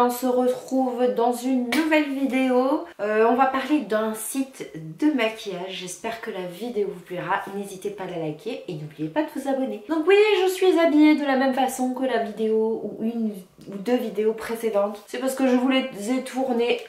on se retrouve dans une nouvelle vidéo. On va parler d'un site de maquillage. J'espère que la vidéo vous plaira. N'hésitez pas à la liker et n'oubliez pas de vous abonner. Donc oui, je suis habillée de la même façon que la vidéo ou une ou deux vidéos précédentes. C'est parce que je vous les ai tournées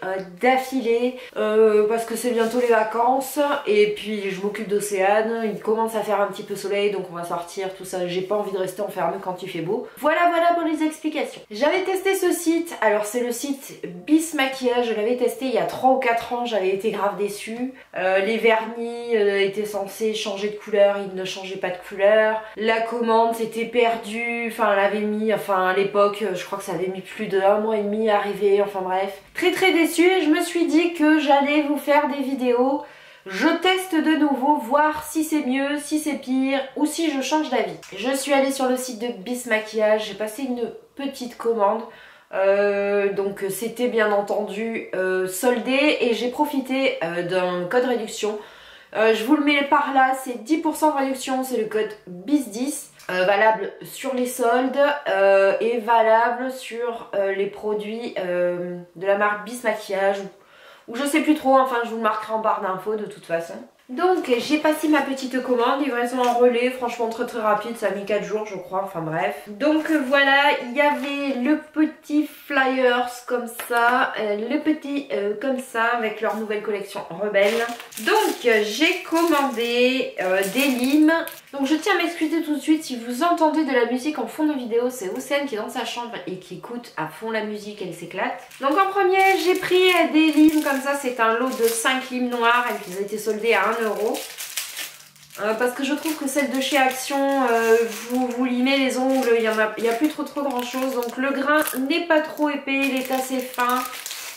d'affilée parce que c'est bientôt les vacances et puis je m'occupe d'Océane. Il commence à faire un petit peu soleil, donc on va sortir, tout ça. J'ai pas envie de rester enfermée quand il fait beau. Voilà pour les explications. J'avais testé ce site, alors c'est le site Bis Maquillage, je l'avais testé il y a 3 ou 4 ans, j'avais été grave déçue. Les vernis étaient censés changer de couleur, ils ne changeaient pas de couleur. La commande s'était perdue, enfin elle avait mis, à l'époque je crois que ça avait mis plus de 1 mois et demi à arriver, enfin bref. Très déçue et je me suis dit que j'allais vous faire des vidéos. Je teste de nouveau, voir si c'est mieux, si c'est pire ou si je change d'avis. Je suis allée sur le site de Bis Maquillage, j'ai passé une petite commande. Donc c'était bien entendu soldé et j'ai profité d'un code réduction. Je vous le mets par là, c'est 10% de réduction, c'est le code BIS10. Valable sur les soldes et valable sur les produits de la marque Bis Maquillage ou je sais plus trop, enfin je vous le marquerai en barre d'infos de toute façon. Donc j'ai passé ma petite commande, livraison en relais, franchement très rapide, ça a mis 4 jours je crois, enfin bref. Donc voilà, il y avait le petit flyers comme ça, le petit comme ça avec leur nouvelle collection Rebelle. Donc j'ai commandé des limes. Donc je tiens à m'excuser tout de suite si vous entendez de la musique en fond de vidéo, c'est Océane qui est dans sa chambre et qui écoute à fond la musique, elle s'éclate. Donc en premier j'ai pris des limes comme ça, c'est un lot de 5 limes noires, elles ont été soldées à 1 euro. Parce que je trouve que celle de chez Action, vous limez les ongles, il y a plus trop grand chose. Donc le grain n'est pas trop épais, il est assez fin.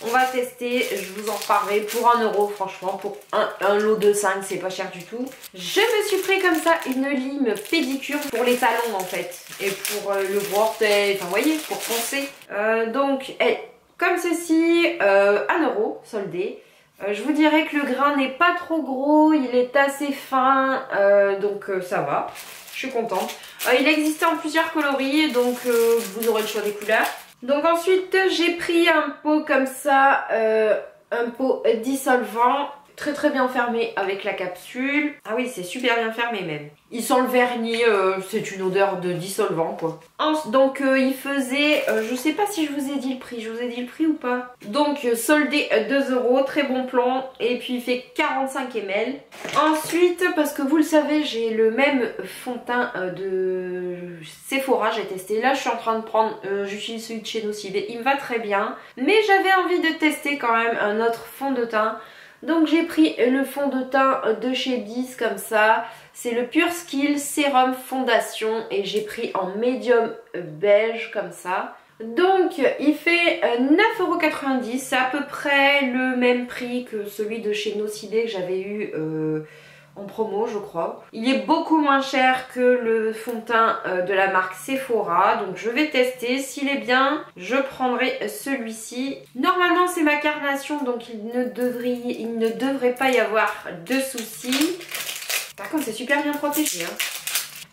On va tester, je vous en parlerai pour 1 euro franchement, pour un lot de 5 c'est pas cher du tout. Je me suis pris comme ça une lime pédicure pour les talons en fait. Et pour le orteil, enfin vous voyez, pour poncer. Donc comme ceci, 1 euro soldé. Je vous dirais que le grain n'est pas trop gros, il est assez fin, donc ça va, je suis contente. Il existait en plusieurs coloris, donc vous aurez le choix des couleurs. Donc ensuite j'ai pris un pot comme ça, un pot dissolvant, très bien fermé avec la capsule. Ah oui, c'est super bien fermé même. Il sent le vernis, c'est une odeur de dissolvant quoi. Donc il faisait, je sais pas si je vous ai dit le prix, je vous ai dit le prix ou pas. Donc soldé 2 euro, très bon plan, et puis il fait 45 ml. Ensuite, parce que vous le savez, j'ai le même fond de teint de Sephora, j'ai testé. Là je suis en train de prendre, j'utilise celui de chez Nocibé, il me va très bien. Mais j'avais envie de tester quand même un autre fond de teint. Donc j'ai pris le fond de teint de chez Bis comme ça. C'est le Pure Skill Sérum Fondation et j'ai pris en médium beige comme ça. Donc il fait 9,90 €, c'est à peu près le même prix que celui de chez Nocibé que j'avais eu en promo je crois. Il est beaucoup moins cher que le fond de teint de la marque Sephora, donc je vais tester, s'il est bien je prendrai celui-ci. Normalement c'est ma carnation donc il ne devrait pas y avoir de soucis. Par contre c'est super bien protégé hein.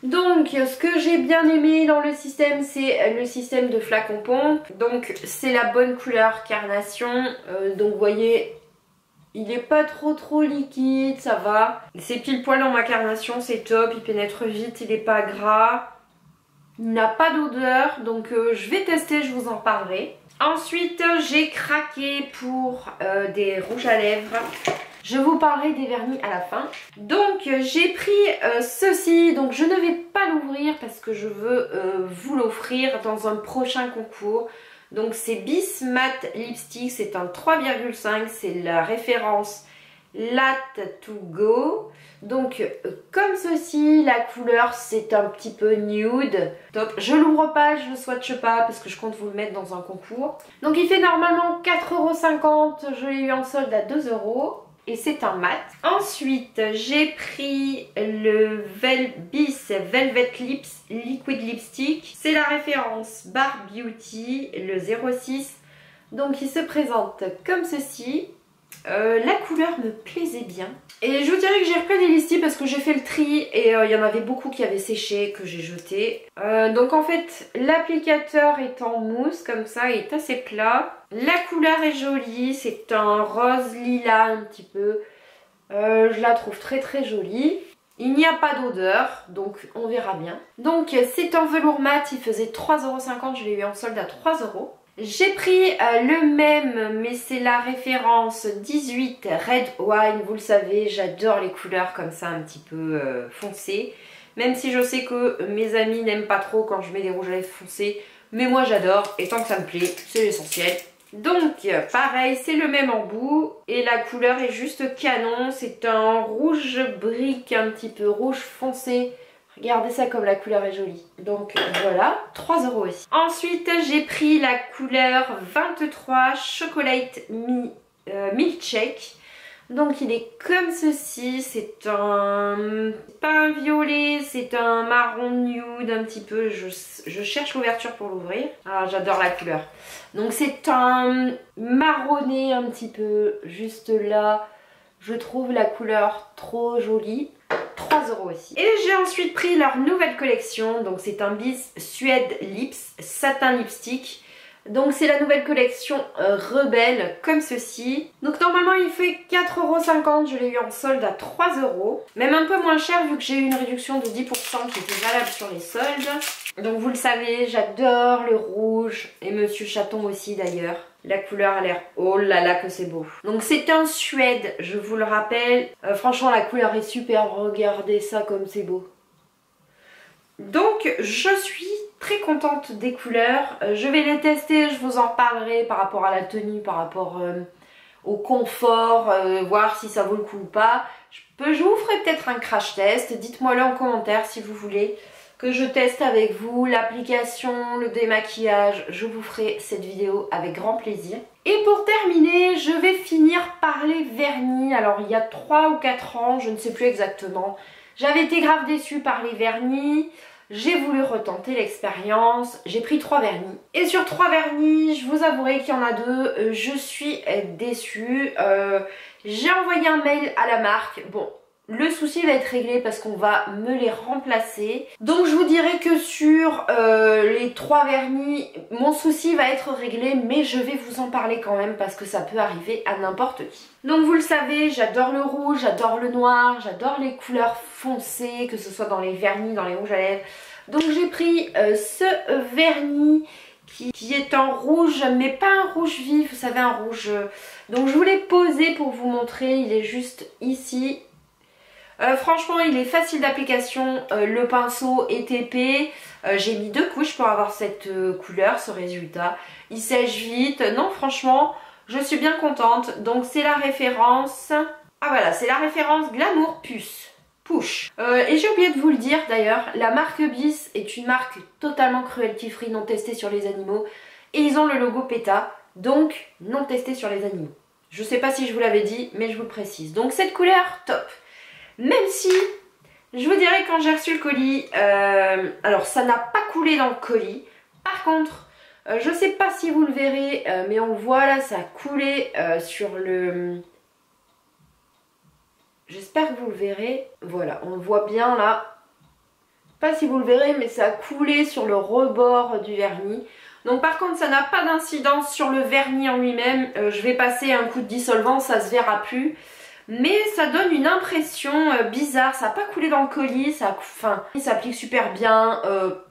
Donc ce que j'ai bien aimé dans le système, c'est le système de flacon pompe. Donc c'est la bonne couleur carnation, donc vous voyez il n'est pas trop liquide, ça va. C'est pile poil dans ma carnation, c'est top, il pénètre vite, il n'est pas gras. Il n'a pas d'odeur, donc je vais tester, je vous en parlerai. Ensuite, j'ai craqué pour des rouges à lèvres. Je vous parlerai des vernis à la fin. Donc j'ai pris ceci, donc je ne vais pas l'ouvrir parce que je veux vous l'offrir dans un prochain concours. Donc c'est Bis Matte Lipstick, c'est un 3,5, c'est la référence Latte to Go. Donc comme ceci, la couleur c'est un petit peu nude. Donc je l'ouvre pas, je le swatche pas parce que je compte vous le mettre dans un concours. Donc il fait normalement 4,50 €, je l'ai eu en solde à 2 € et c'est un mat. Ensuite j'ai pris le Bis Velvet Lips Liquid Lipstick. C'est la référence Bar Beauty, le 06. Donc il se présente comme ceci. La couleur me plaisait bien. Et je vous dirais que j'ai repris des listis parce que j'ai fait le tri et il y en avait beaucoup qui avaient séché, que j'ai jeté. Donc en fait, l'applicateur est en mousse comme ça, il est assez plat. La couleur est jolie, c'est un rose lilas un petit peu. Je la trouve très très jolie. Il n'y a pas d'odeur, donc on verra bien. Donc c'est un velours mat, il faisait 3,50 €, je l'ai eu en solde à 3 €. J'ai pris le même, mais c'est la référence 18 Red Wine. Vous le savez, j'adore les couleurs comme ça un petit peu foncées. Même si je sais que mes amis n'aiment pas trop quand je mets des rouges à lèvres foncés. Mais moi j'adore et tant que ça me plaît, c'est l'essentiel. Donc pareil, c'est le même embout et la couleur est juste canon. C'est un rouge brique, un petit peu rouge foncé. Regardez ça comme la couleur est jolie. Donc voilà, 3 € aussi. Ensuite, j'ai pris la couleur 23 Chocolate Milkshake. Donc il est comme ceci, c'est pas un violet, c'est un marron nude un petit peu. Je cherche l'ouverture pour l'ouvrir. Ah, j'adore la couleur. Donc c'est un marronné un petit peu juste là. Je trouve la couleur trop jolie. 3 € aussi. Et j'ai ensuite pris leur nouvelle collection. Donc c'est un Bis Suède Lips Satin Lipstick. Donc c'est la nouvelle collection Rebelle comme ceci. Donc normalement il fait 4,50 €, je l'ai eu en solde à 3 €. Même un peu moins cher vu que j'ai eu une réduction de 10% qui était valable sur les soldes. Donc vous le savez, j'adore le rouge et Monsieur Chaton aussi d'ailleurs. La couleur a l'air, oh là là que c'est beau. Donc c'est un Suède, je vous le rappelle. Franchement la couleur est super, regardez ça comme c'est beau. Donc je suis très contente des couleurs. Je vais les tester, je vous en parlerai par rapport à la tenue, par rapport au confort, voir si ça vaut le coup ou pas. Je vous ferai peut-être un crash test, dites-moi le en commentaire si vous voulez que je teste avec vous l'application, le démaquillage. Je vous ferai cette vidéo avec grand plaisir. Et pour terminer, je vais finir par les vernis. Alors il y a 3 ou 4 ans, je ne sais plus exactement, j'avais été grave déçue par les vernis. J'ai voulu retenter l'expérience, j'ai pris 3 vernis. Et sur 3 vernis, je vous avouerai qu'il y en a 2, je suis déçue. J'ai envoyé un mail à la marque. Bon, le souci va être réglé parce qu'on va me les remplacer. Donc je vous dirais que sur les 3 vernis, mon souci va être réglé, mais je vais vous en parler quand même parce que ça peut arriver à n'importe qui. Donc vous le savez, j'adore le rouge, j'adore le noir, j'adore les couleurs foncées, que ce soit dans les vernis, dans les rouges à lèvres. Donc j'ai pris ce vernis qui est en rouge, mais pas un rouge vif, vous savez, un rouge... Donc je vous l'ai posé pour vous montrer, il est juste ici. Franchement il est facile d'application, le pinceau est épais, j'ai mis 2 couches pour avoir cette couleur, ce résultat. Il sèche vite, non franchement je suis bien contente. Donc c'est la référence, ah voilà, c'est la référence Glamour Push. Et j'ai oublié de vous le dire d'ailleurs, la marque Bis est une marque totalement cruelty free, non testée sur les animaux. Et ils ont le logo PETA, donc non testé sur les animaux. Je sais pas si je vous l'avais dit, mais je vous le précise. Donc cette couleur, top. Même si, je vous dirais quand j'ai reçu le colis, alors ça n'a pas coulé dans le colis. Par contre, je sais pas si vous le verrez, mais on le voit là, ça a coulé sur le... J'espère que vous le verrez. Voilà, on le voit bien là. Pas si vous le verrez, mais ça a coulé sur le rebord du vernis. Donc par contre, ça n'a pas d'incidence sur le vernis en lui-même. Je vais passer un coup de dissolvant, ça se verra plus. Mais ça donne une impression bizarre, ça n'a pas coulé dans le colis, ça s'applique super bien.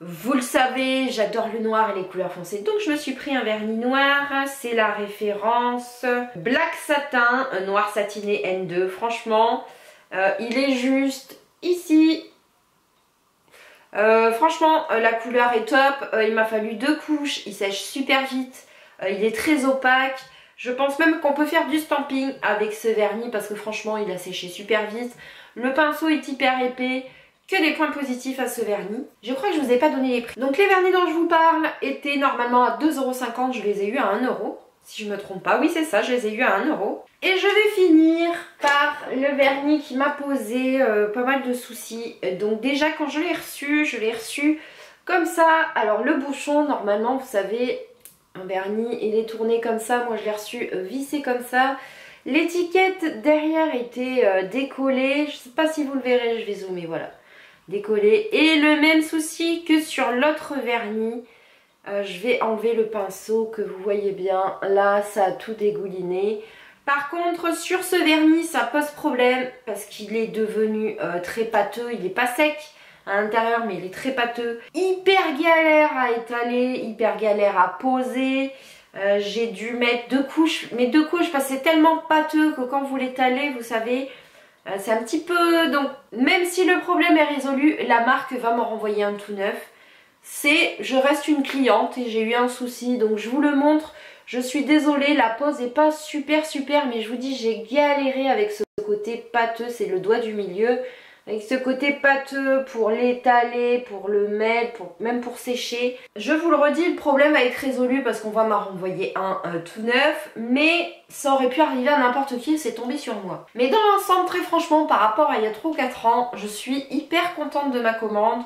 Vous le savez, j'adore le noir et les couleurs foncées, donc je me suis pris un vernis noir. C'est la référence Black Satin, noir satiné N2. Franchement, il est juste ici. Franchement, la couleur est top, il m'a fallu 2 couches, il sèche super vite, il est très opaque. Je pense même qu'on peut faire du stamping avec ce vernis parce que franchement il a séché super vite. Le pinceau est hyper épais, que des points positifs à ce vernis. Je crois que je vous ai pas donné les prix. Donc les vernis dont je vous parle étaient normalement à 2,50 €, je les ai eu à 1 €. Si je me trompe pas, oui c'est ça, je les ai eu à 1 €. Et je vais finir par le vernis qui m'a posé pas mal de soucis. Donc déjà quand je l'ai reçu comme ça. Alors le bouchon normalement vous savez... Un vernis, il est tourné comme ça, moi je l'ai reçu vissé comme ça. L'étiquette derrière était décollée, je sais pas si vous le verrez, je vais zoomer, voilà, décollée. Et le même souci que sur l'autre vernis, je vais enlever le pinceau que vous voyez bien, là ça a tout dégouliné. Par contre sur ce vernis ça pose problème parce qu'il est devenu très pâteux, il n'est pas sec à l'intérieur mais il est très pâteux. Hyper galère à étaler, hyper galère à poser. J'ai dû mettre 2 couches, mais 2 couches parce que c'est tellement pâteux que quand vous l'étalez, vous savez, c'est un petit peu... Donc même si le problème est résolu, la marque va m'en renvoyer un tout neuf. Je reste une cliente et j'ai eu un souci, donc je vous le montre. Je suis désolée, la pose n'est pas super, mais je vous dis, j'ai galéré avec ce côté pâteux, c'est le doigt du milieu. Avec ce côté pâteux pour l'étaler, pour le mettre, même pour sécher. Je vous le redis, le problème va être résolu parce qu'on va m'en renvoyer un tout neuf. Mais ça aurait pu arriver à n'importe qui et c'est tombé sur moi. Mais dans l'ensemble, très franchement, par rapport à il y a 3 ou 4 ans, je suis hyper contente de ma commande.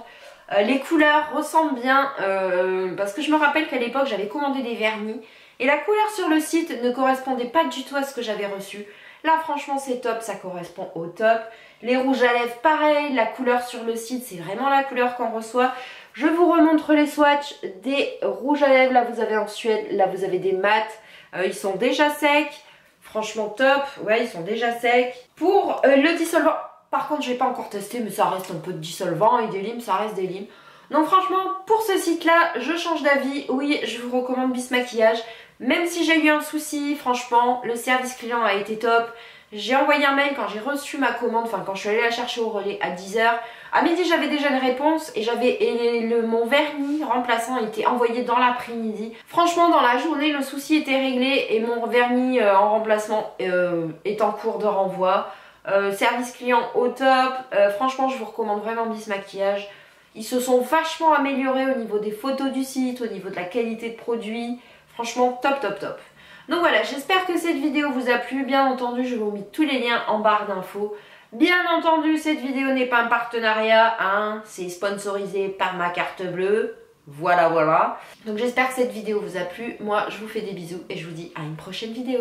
Les couleurs ressemblent bien parce que je me rappelle qu'à l'époque, j'avais commandé des vernis. Et la couleur sur le site ne correspondait pas du tout à ce que j'avais reçu. Là franchement c'est top, ça correspond au top. Les rouges à lèvres pareil, la couleur sur le site c'est vraiment la couleur qu'on reçoit. Je vous remontre les swatchs des rouges à lèvres, là vous avez en Suède, là vous avez des mats. Ils sont déjà secs, franchement top, ouais ils sont déjà secs. Pour le dissolvant, par contre je n'ai pas encore testé mais ça reste un peu de dissolvant et des limes, ça reste des limes. Donc franchement pour ce site là je change d'avis, oui je vous recommande Bis Maquillage. Même si j'ai eu un souci, franchement, le service client a été top. J'ai envoyé un mail quand j'ai reçu ma commande, enfin quand je suis allée la chercher au relais à 10 h. À midi, j'avais déjà une réponse et mon vernis remplaçant était envoyé dans l'après-midi. Franchement, dans la journée, le souci était réglé et mon vernis en remplacement est en cours de renvoi. Service client au top. Franchement, je vous recommande vraiment Bis Maquillage. Ils se sont vachement améliorés au niveau des photos du site, au niveau de la qualité de produit. Franchement, top. Donc voilà, j'espère que cette vidéo vous a plu. Bien entendu, je vous mets tous les liens en barre d'infos. Bien entendu, cette vidéo n'est pas un partenariat, hein, c'est sponsorisé par ma carte bleue. Voilà. Donc j'espère que cette vidéo vous a plu. Moi, je vous fais des bisous et je vous dis à une prochaine vidéo.